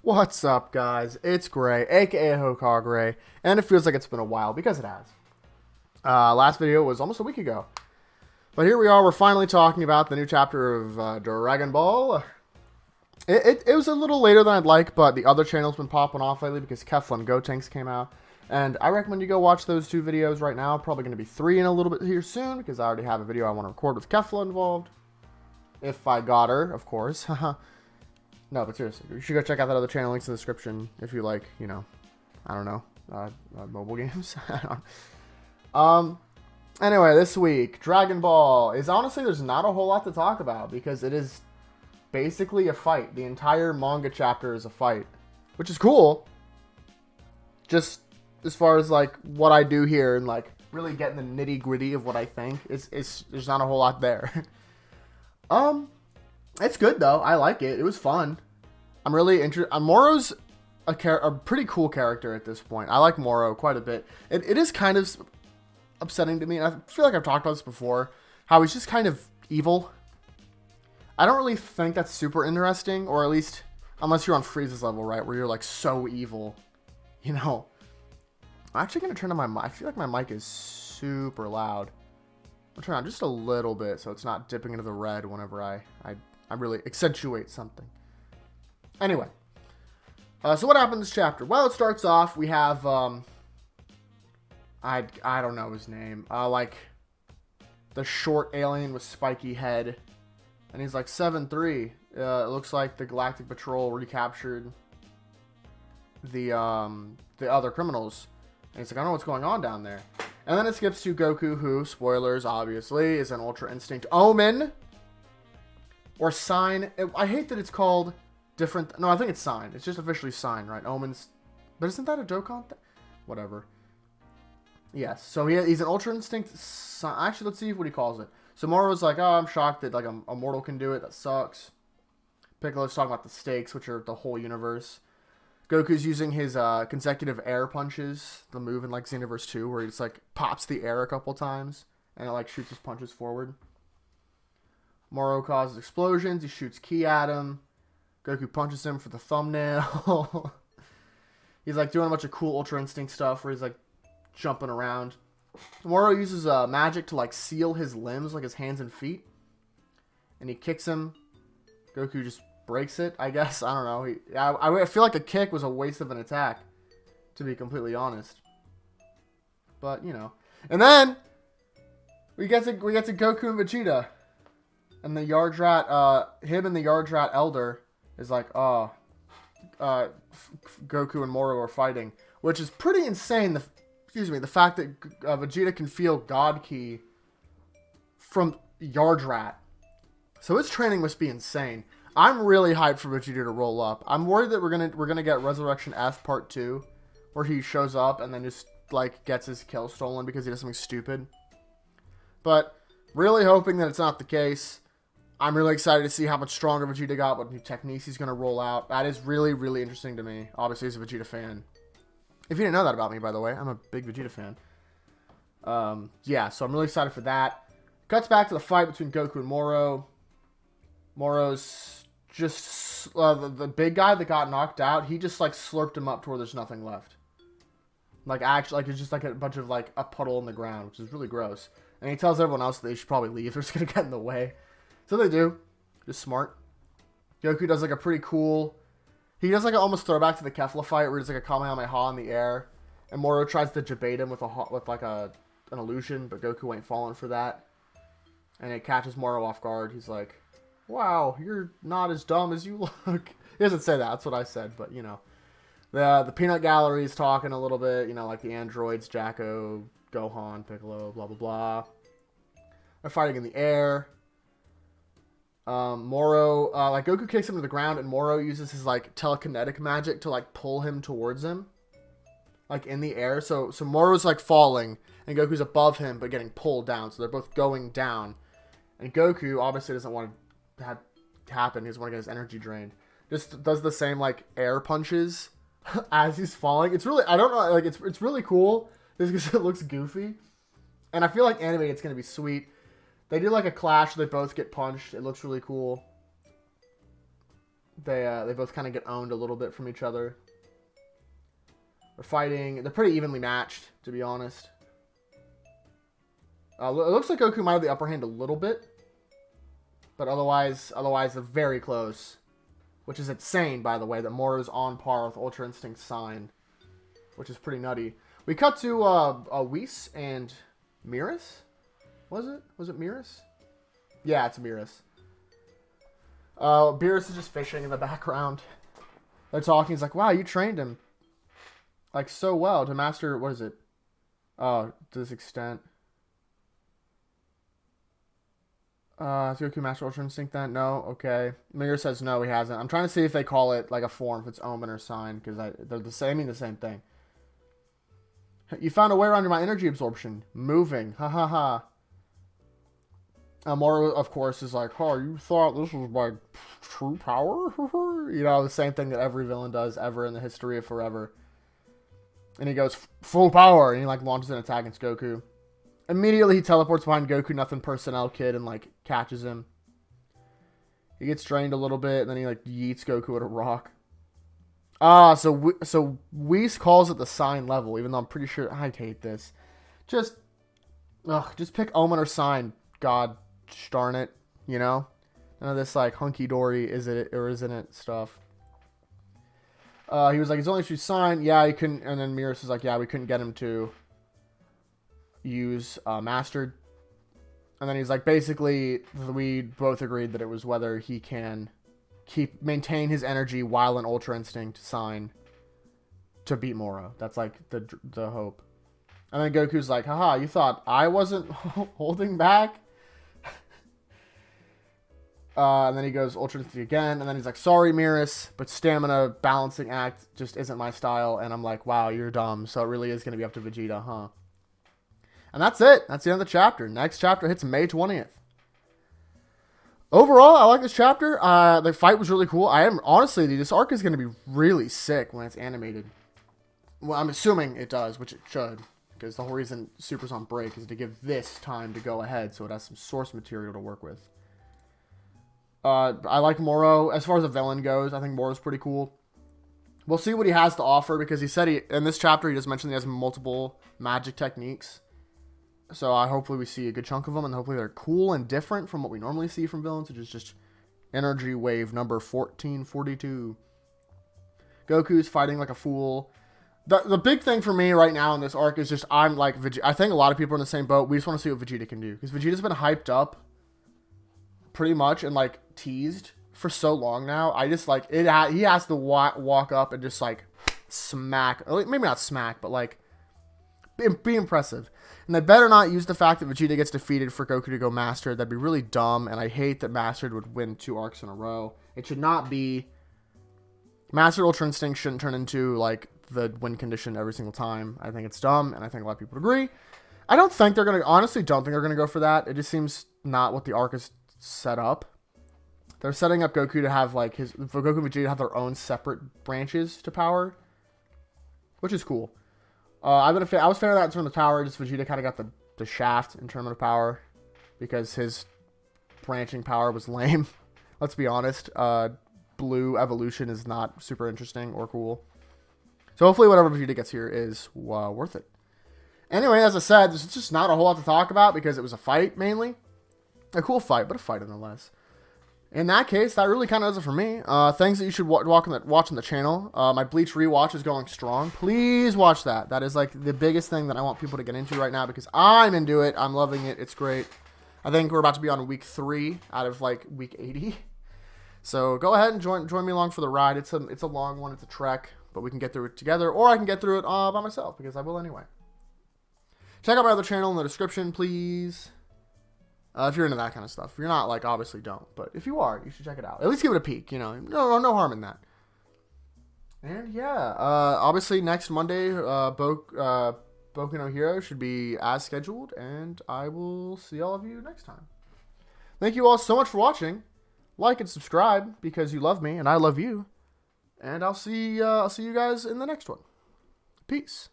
What's up, guys? It's Gray, aka Hokar Gray, and it feels like it's been a while because it has. Last video was almost a week ago, but here we are. We're finally talking about the new chapter of Dragon Ball. It was a little later than I'd like, but the other channel's been popping off lately because Kefla and Gotenks came out, and I recommend you go watch those two videos right now. Probably going to be 3 in a little bit here soon because I already have a video I want to record with Kefla involved. If I got her, of course. No, but seriously, you should go check out that other channel. Links in the description if you like, I don't know, mobile games. Anyway, this week, Dragon Ball is honestly, there's not a whole lot to talk about because it is basically a fight. The entire manga chapter is a fight, which is cool. Just as far as like what I do here and like really getting the nitty gritty of what I think, it's there's not a whole lot there. It's good though. I like it. It was fun. I'm really interested. Moro's a pretty cool character at this point. I like Moro quite a bit. It is kind of upsetting to me. And I feel like I've talked about this before. How he's just kind of evil. I don't really think that's super interesting, or at least unless you're on Frieza's level, right, where you're like so evil. I'm actually gonna turn on my mic. I feel like my mic is super loud. I'll turn on just a little bit so it's not dipping into the red whenever I really accentuate something. Anyway, so what happened in this chapter? Well, it starts off, we have, I don't know his name, like, the short alien with spiky head, and he's like 7-3, it looks like the Galactic Patrol recaptured the other criminals, and he's like, I don't know what's going on down there. And then it skips to Goku, who, spoilers, obviously, is an Ultra Instinct Omen. Or Sign. I hate that it's called different. No, I think it's Sign. It's just officially Sign, right? Omens. But isn't that a Dokkan thing? Whatever. Yes. So he's an Ultra Instinct. Actually, let's see what he calls it. So Moro's like, oh, I'm shocked that like a mortal can do it. That sucks. Piccolo's talking about the stakes, which are the whole universe. Goku's using his consecutive air punches, the move in like Xenoverse 2, where he just like pops the air a couple times and it like shoots his punches forward. Moro causes explosions. He shoots ki at him. Goku punches him for the thumbnail. He's like doing a bunch of cool Ultra Instinct stuff where he's like jumping around. Moro uses magic to like seal his limbs, like his hands and feet. And he kicks him. Goku just breaks it, I guess. I don't know. I feel like a kick was a waste of an attack, to be completely honest. But, And then we get to Goku and Vegeta. And the Yard Rat, him and the Yard Rat Elder is like, Goku and Moro are fighting. Which is pretty insane. The fact that Vegeta can feel God Ki from Yard Rat. So his training must be insane. I'm really hyped for Vegeta to roll up. I'm worried that we're gonna get Resurrection F Part 2, where he shows up and then just like gets his kill stolen because he does something stupid. But really hoping that it's not the case. I'm really excited to see how much stronger Vegeta got, what new techniques he's gonna roll out. That is really, really interesting to me. Obviously, as a Vegeta fan. If you didn't know that about me, by the way, I'm a big Vegeta fan. Yeah, so I'm really excited for that. Cuts back to the fight between Goku and Moro. Moro's just the big guy that got knocked out. He just like slurped him up to where there's nothing left. Like actually, like it's just like a bunch of like a puddle in the ground, which is really gross. And he tells everyone else that they should probably leave. They're just gonna get in the way. So they do. Just smart. Goku does like a pretty cool. He does like an almost throwback to the Kefla fight, where he's like a Kamehameha in the air, and Moro tries to debate him with an illusion, but Goku ain't falling for that. And it catches Moro off guard. He's like, wow, you're not as dumb as you look. He doesn't say that. That's what I said. But, the peanut gallery is talking a little bit. Like the androids, Jacko, Gohan, Piccolo, blah, blah, blah. They're fighting in the air. Moro, like Goku kicks him to the ground, and Moro uses his, like, telekinetic magic to, like, pull him towards him. Like, in the air. So Moro's, like, falling, and Goku's above him, but getting pulled down. So they're both going down. And Goku obviously doesn't want to happen. He doesn't want to get his energy drained. Just does the same like air punches as he's falling. It's really, I don't know, like it's really cool just because it looks goofy, and I feel like animated it's gonna be sweet. They do like a clash. They both get punched. It looks really cool. They both kind of get owned a little bit from each other. They're fighting. They're pretty evenly matched, to be honest. It looks like Goku might have the upper hand a little bit. But otherwise they're very close. Which is insane, by the way, that Moro's on par with Ultra Instinct Sign. Which is pretty nutty. We cut to Whis and Miras? Was it? Was it Miras? Yeah, it's Miras. Beerus is just fishing in the background. They're talking. He's like, wow, you trained him. Like, so well to master, what is it? Oh, to this extent. Has Goku master Ultra Instinct then? No? Okay. Mir says no, he hasn't. I'm trying to see if they call it, like, a form, if it's Omen or Sign, because they're the same, I mean the same thing. You found a way around my energy absorption. Moving. Ha ha ha. Moro, of course, is like, oh, you thought this was my true power? You know, the same thing that every villain does ever in the history of forever. And he goes, full power, and he, like, launches an attack against Goku. Immediately, he teleports behind Goku Nothing Personnel Kid and, like, catches him. He gets drained a little bit, and then he, like, yeets Goku at a rock. So Whis calls it the Sign level, even though I'm pretty sure, I hate this. Just pick Omen or Sign, god darn it, you know? None of this, like, hunky-dory, is it or isn't it stuff. He was like, it's only choose Sign. Yeah, he couldn't. And then Miras is like, yeah, we couldn't get him to use Mastered. And then he's like, basically, we both agreed that it was whether he can maintain his energy while an Ultra Instinct Sign to beat Moro. That's like the hope. And then Goku's like, haha, you thought I wasn't holding back? And then he goes Ultra Instinct again, and then he's like, sorry, Miras, but stamina balancing act just isn't my style. And I'm like, wow, you're dumb. So it really is going to be up to Vegeta, huh? And that's it. That's the end of the chapter. Next chapter hits May 20th. Overall, I like this chapter. The fight was really cool. Honestly, this arc is going to be really sick when it's animated. Well, I'm assuming it does, which it should. Because the whole reason Super's on break is to give this time to go ahead so it has some source material to work with. I like Moro. As far as the villain goes, I think Moro's pretty cool. We'll see what he has to offer, because he said in this chapter, he just mentioned he has multiple magic techniques. So hopefully we see a good chunk of them, and hopefully they're cool and different from what we normally see from villains, which is just Energy Wave number 1442. Goku's fighting like a fool. The big thing for me right now in this arc is just, I'm like, I think a lot of people are in the same boat. We just want to see what Vegeta can do, because Vegeta's been hyped up pretty much and like teased for so long now. I just like it. He has to walk up and just like smack, maybe not smack, but like be impressive. And they better not use the fact that Vegeta gets defeated for Goku to go Mastered. That'd be really dumb. And I hate that Mastered would win 2 arcs in a row. It should not be. Mastered Ultra Instinct shouldn't turn into like the win condition every single time. I think it's dumb, and I think a lot of people would agree. I don't think they're gonna. Honestly, don't think they're gonna go for that. It just seems not what the arc is set up. They're setting up Goku to have like for Goku and Vegeta have their own separate branches to power, which is cool. I was a fan of that in Tournament of Power. Just Vegeta kind of got the shaft in Tournament of Power because his branching power was lame. Let's be honest. Blue evolution is not super interesting or cool. So hopefully whatever Vegeta gets here is worth it. Anyway, as I said, there's just not a whole lot to talk about because it was a fight mainly. A cool fight, but a fight nonetheless. In that case, that really kind of does it for me. Things that you should watch on the channel. My Bleach rewatch is going strong. Please watch that. That is like the biggest thing that I want people to get into right now because I'm into it. I'm loving it. It's great. I think we're about to be on week 3 out of like week 80. So go ahead and join me along for the ride. It's a long one. It's a trek, but we can get through it together, or I can get through it by myself because I will anyway. Check out my other channel in the description, please. If you're into that kind of stuff. If you're not, like, obviously don't. But if you are, you should check it out. At least give it a peek, you know. No harm in that. And, yeah. Obviously, next Monday, Boku no Hero should be as scheduled. And I will see all of you next time. Thank you all so much for watching. Like and subscribe because you love me and I love you. And I'll see you guys in the next one. Peace.